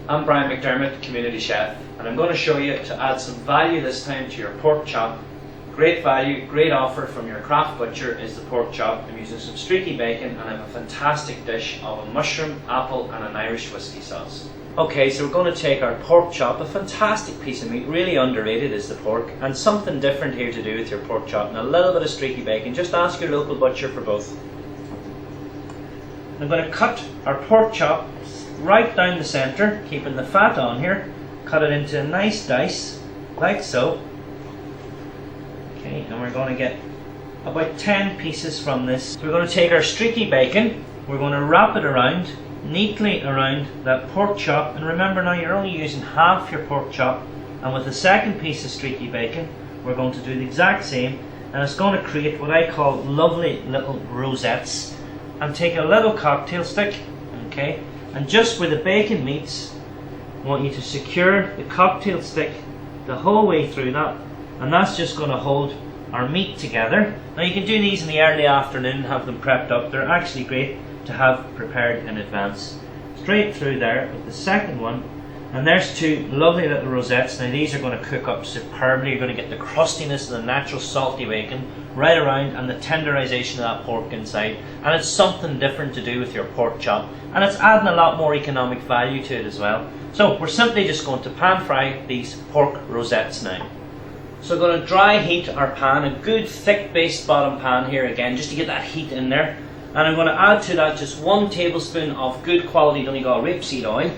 I'm Brian McDermott, Community Chef, and I'm going to show you to add some value this time to your pork chop. Great value, great offer from your craft butcher is the pork chop. I'm using some streaky bacon and I have a fantastic dish of a mushroom, apple and an Irish whiskey sauce. Okay, so we're going to take our pork chop, a fantastic piece of meat, really underrated is the pork, and something different here to do with your pork chop and a little bit of streaky bacon. Just ask your local butcher for both. I'm going to cut our pork chop right down the centre, keeping the fat on here. Cut it into a nice dice, like so. Okay, and we're going to get about 10 pieces from this. So we're going to take our streaky bacon, we're going to wrap it around, neatly around that pork chop, and remember now you're only using half your pork chop, and with the second piece of streaky bacon we're going to do the exact same, and it's going to create what I call lovely little rosettes. And take a little cocktail stick, okay, and just where the bacon meets, I want you to secure the cocktail stick the whole way through that, and that's just going to hold our meat together. Now you can do these in the early afternoon and have them prepped up. They're actually great to have prepared in advance. Straight through there with the second one, and there's two lovely little rosettes. Now these are going to cook up superbly. You're going to get the crustiness of the natural salty bacon right around and the tenderization of that pork inside, and it's something different to do with your pork chop, and it's adding a lot more economic value to it as well. So we're simply just going to pan fry these pork rosettes now. So we're going to dry heat our pan, a good thick based bottom pan here again, just to get that heat in there. And I'm going to add to that just 1 tablespoon of good quality Donegal rapeseed oil.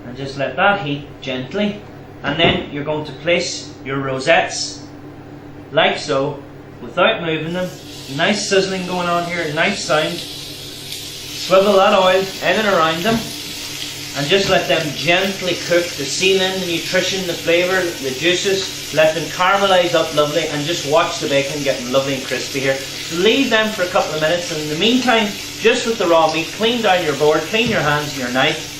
And just let that heat gently. And then you're going to place your rosettes like so, without moving them. Nice sizzling going on here, nice sound. Swivel that oil in and around them, and just let them gently cook. The sealing, the nutrition, the flavour, the juices, let them caramelise up lovely, and just watch the bacon getting lovely and crispy here. So leave them for a couple of minutes, and in the meantime, just with the raw meat, clean down your board, clean your hands and your knife.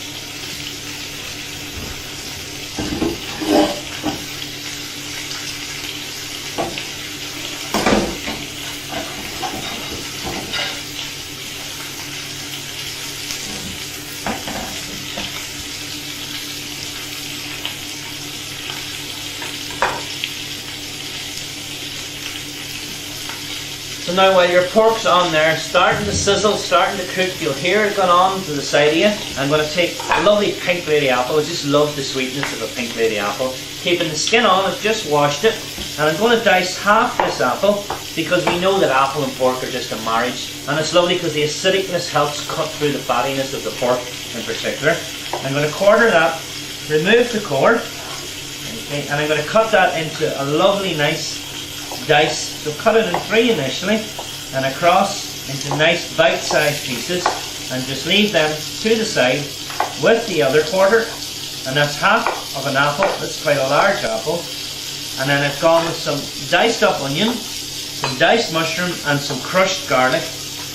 So now while your pork's on there, starting to sizzle, starting to cook, you'll hear it going on to the side of you. I'm going to take a lovely pink lady apple. I just love the sweetness of a pink lady apple. Keeping the skin on, I've just washed it. And I'm going to dice half this apple, because we know that apple and pork are just a marriage. And it's lovely because the acidicness helps cut through the fattiness of the pork in particular. I'm going to quarter that, remove the core, okay, and I'm going to cut that into a lovely nice dice. So cut it in 3 initially, and across into nice bite-sized pieces, and just leave them to the side with the other quarter. And that's half of an apple. That's quite a large apple. And then I've gone with some diced up onion, some diced mushroom, and some crushed garlic.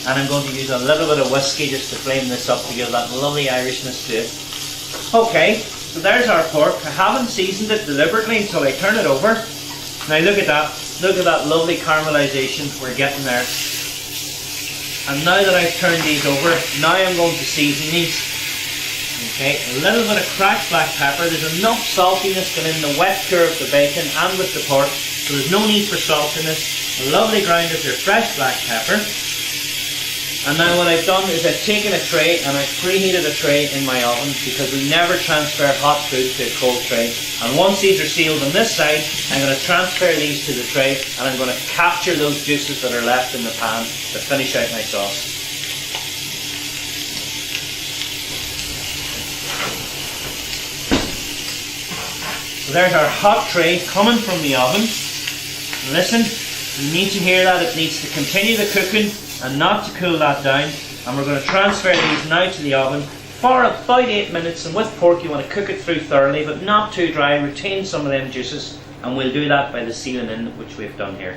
And I'm going to use a little bit of whiskey just to flame this up to give that lovely Irishness to it. Okay, so there's our pork. I haven't seasoned it deliberately until I turn it over. Now look at that. Look at that lovely caramelization we're getting there. And now that I've turned these over, now I'm going to season these. Okay, a little bit of cracked black pepper. There's enough saltiness going in the wet cure of the bacon and with the pork, so there's no need for saltiness. A lovely grind of your fresh black pepper. And now what I've done is I've taken a tray and I've preheated a tray in my oven, because we never transfer hot food to a cold tray. And once these are sealed on this side, I'm going to transfer these to the tray, and I'm going to capture those juices that are left in the pan to finish out my sauce. So there's our hot tray coming from the oven. Listen, you need to hear that. It needs to continue the cooking and not to cool that down. And we're going to transfer these now to the oven for about 8 minutes. And with pork you want to cook it through thoroughly, but not too dry. Retain some of them juices, and we'll do that by the sealing in, which we've done here.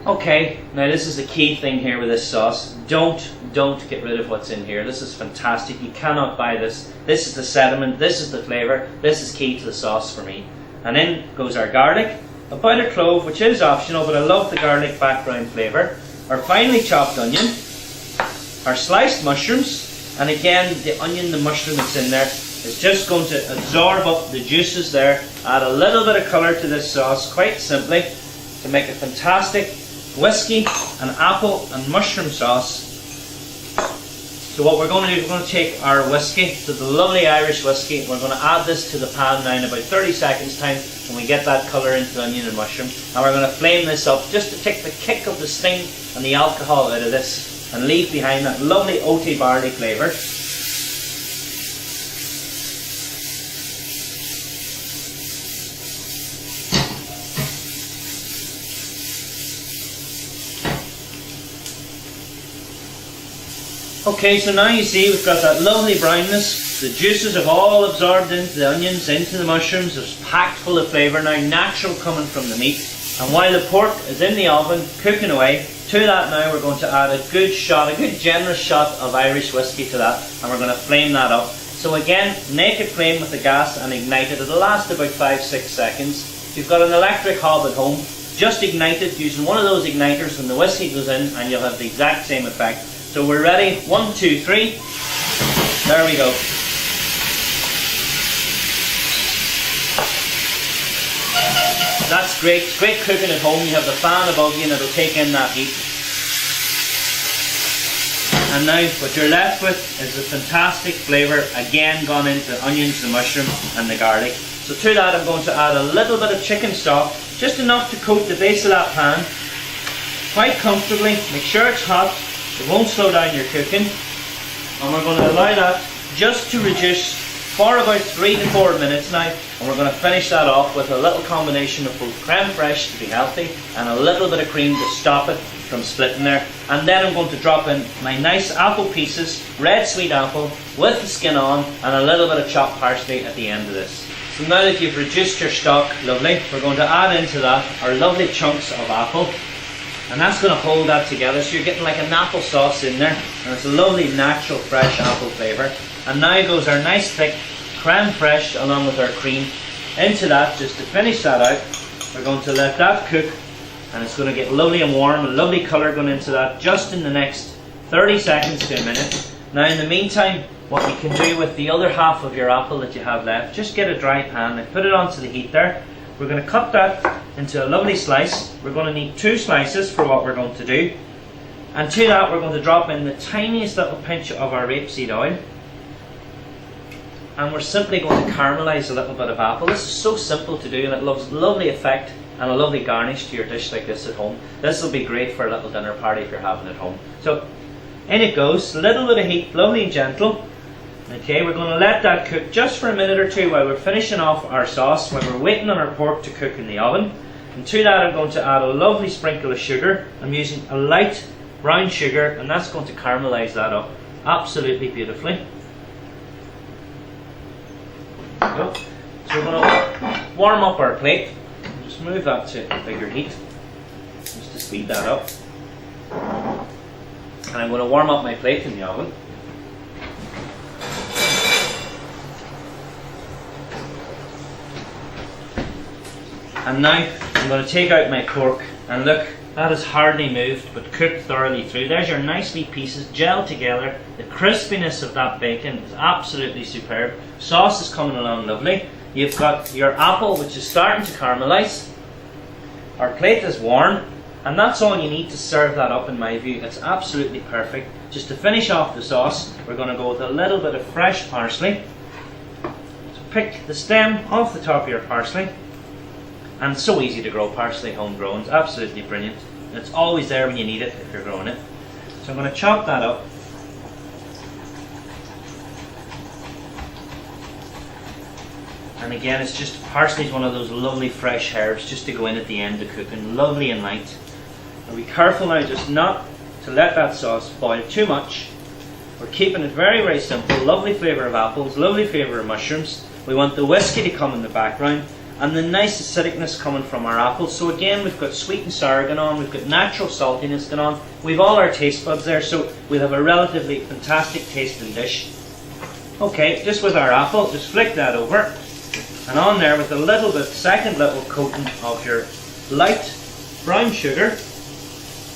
Okay, now this is the key thing here with this sauce. Don't get rid of what's in here. This is fantastic. You cannot buy this. This is the sediment, this is the flavour, this is key to the sauce for me. And in goes our garlic, about a clove, which is optional, but I love the garlic background flavour. our finely chopped onion, our sliced mushrooms, and again the onion, the mushroom that's in there is just going to absorb up the juices there, add a little bit of colour to this sauce quite simply to make a fantastic whiskey and apple and mushroom sauce. So what we're going to do, we're going to take our whiskey, so the lovely Irish whiskey, we're going to add this to the pan now in about 30 seconds time when we get that colour into the onion and mushroom, and we're going to flame this up just to take the kick of the sting and the alcohol out of this and leave behind that lovely oaty barley flavour. Okay, so now you see we've got that lovely brownness. The juices have all absorbed into the onions, into the mushrooms. It's packed full of flavour now, natural coming from the meat. And while the pork is in the oven, cooking away, to that now we're going to add a good generous shot of Irish whiskey to that, and we're going to flame that up. So again, naked flame with the gas and ignite it. It'll last about 5-6 seconds. If you've got an electric hob at home, just ignite it using one of those igniters when the whiskey goes in, and you'll have the exact same effect. So we're ready. 1, 2, 3. There we go. That's great. It's great cooking at home. You have the fan above you and it'll take in that heat. And now what you're left with is the fantastic flavour again gone into the onions, the mushroom and the garlic. So to that I'm going to add a little bit of chicken stock, just enough to coat the base of that pan quite comfortably. Make sure it's hot. It won't slow down your cooking, and we're going to allow that just to reduce for about 3 to 4 minutes now, and we're going to finish that off with a little combination of both creme fraiche to be healthy and a little bit of cream to stop it from splitting there. And then I'm going to drop in my nice apple pieces, red sweet apple with the skin on, and a little bit of chopped parsley at the end of this. So now that you've reduced your stock, lovely, we're going to add into that our lovely chunks of apple. And that's going to hold that together, so you're getting like an apple sauce in there, and it's a lovely natural fresh apple flavour. And now goes our nice thick creme fraiche along with our cream into that. Just to finish that out, we're going to let that cook, and it's going to get lovely and warm, a lovely colour going into that just in the next 30 seconds to a minute. Now in the meantime, what you can do with the other half of your apple that you have left, just get a dry pan and put it onto the heat there. We're going to cut that into a lovely slice. We're going to need 2 slices for what we're going to do. And to that we're going to drop in the tiniest little pinch of our rapeseed oil. And we're simply going to caramelise a little bit of apple. This is so simple to do, and it gives lovely effect and a lovely garnish to your dish like this at home. This will be great for a little dinner party if you're having it at home. So in it goes, a little bit of heat, lovely and gentle. Okay, we're going to let that cook just for a minute or two while we're finishing off our sauce, while we're waiting on our pork to cook in the oven. And to that I'm going to add a lovely sprinkle of sugar. I'm using a light brown sugar, and that's going to caramelise that up absolutely beautifully. There we go. So we're going to warm up our plate. Just move that to a bigger heat, just to speed that up. And I'm going to warm up my plate in the oven. And now I'm going to take out my pork, and look, that is hardly moved but cooked thoroughly through. There's your nice wee pieces gelled together. The crispiness of that bacon is absolutely superb. Sauce is coming along lovely. You've got your apple which is starting to caramelise. Our plate is warm, and that's all you need to serve that up in my view. It's absolutely perfect. Just to finish off the sauce, we're going to go with a little bit of fresh parsley. So pick the stem off the top of your parsley. And it's so easy to grow parsley homegrown. It's absolutely brilliant. It's always there when you need it if you're growing it. So I'm going to chop that up. And again, it's just, parsley is one of those lovely fresh herbs just to go in at the end of cooking. Lovely and light. And be careful now just not to let that sauce boil too much. We're keeping it very, very simple. Lovely flavour of apples, lovely flavour of mushrooms. We want the whiskey to come in the background, and the nice acidicness coming from our apples. So again, we've got sweet and sour going on, we've got natural saltiness going on, we've all our taste buds there, so we'll have a relatively fantastic tasting dish. Okay, just with our apple, just flick that over, and on there with a little bit, second little coating of your light brown sugar,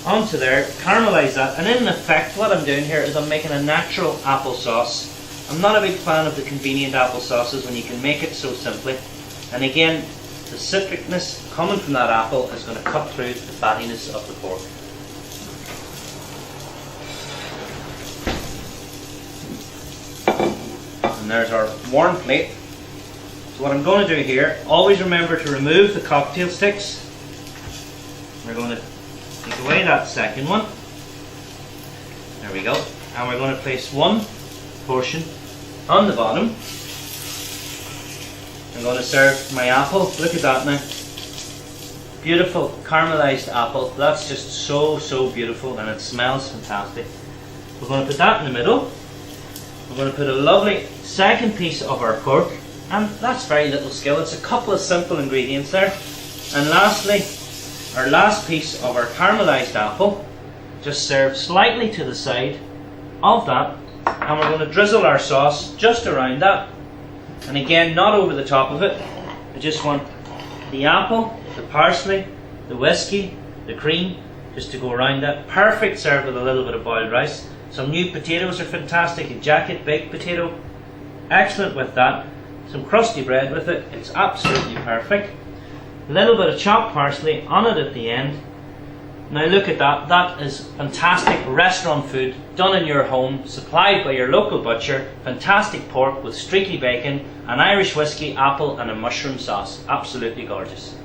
onto there, caramelise that, and in effect what I'm doing here is I'm making a natural applesauce. I'm not a big fan of the convenient applesauces when you can make it so simply. And again, the citricness coming from that apple is going to cut through the fattiness of the pork. And there's our warm plate. So what I'm going to do here, always remember to remove the cocktail sticks. We're going to take away that second one. There we go. And we're going to place one portion on the bottom. I'm going to serve my apple. Look at that now. Beautiful caramelized apple. That's just so beautiful, and it smells fantastic. We're going to put that in the middle. We're going to put a lovely second piece of our pork, and that's very little skill. It's a couple of simple ingredients there. And lastly, our last piece of our caramelized apple, just served slightly to the side of that, and we're going to drizzle our sauce just around that. And again, not over the top of it. I just want the apple, the parsley, the whiskey, the cream, just to go around that. Perfect served with a little bit of boiled rice. Some new potatoes are fantastic. A jacket baked potato, excellent with that. Some crusty bread with it. It's absolutely perfect. A little bit of chopped parsley on it at the end. Now look at that. That is fantastic restaurant food done in your home, supplied by your local butcher. Fantastic pork with streaky bacon, an Irish whiskey, apple and a mushroom sauce. Absolutely gorgeous.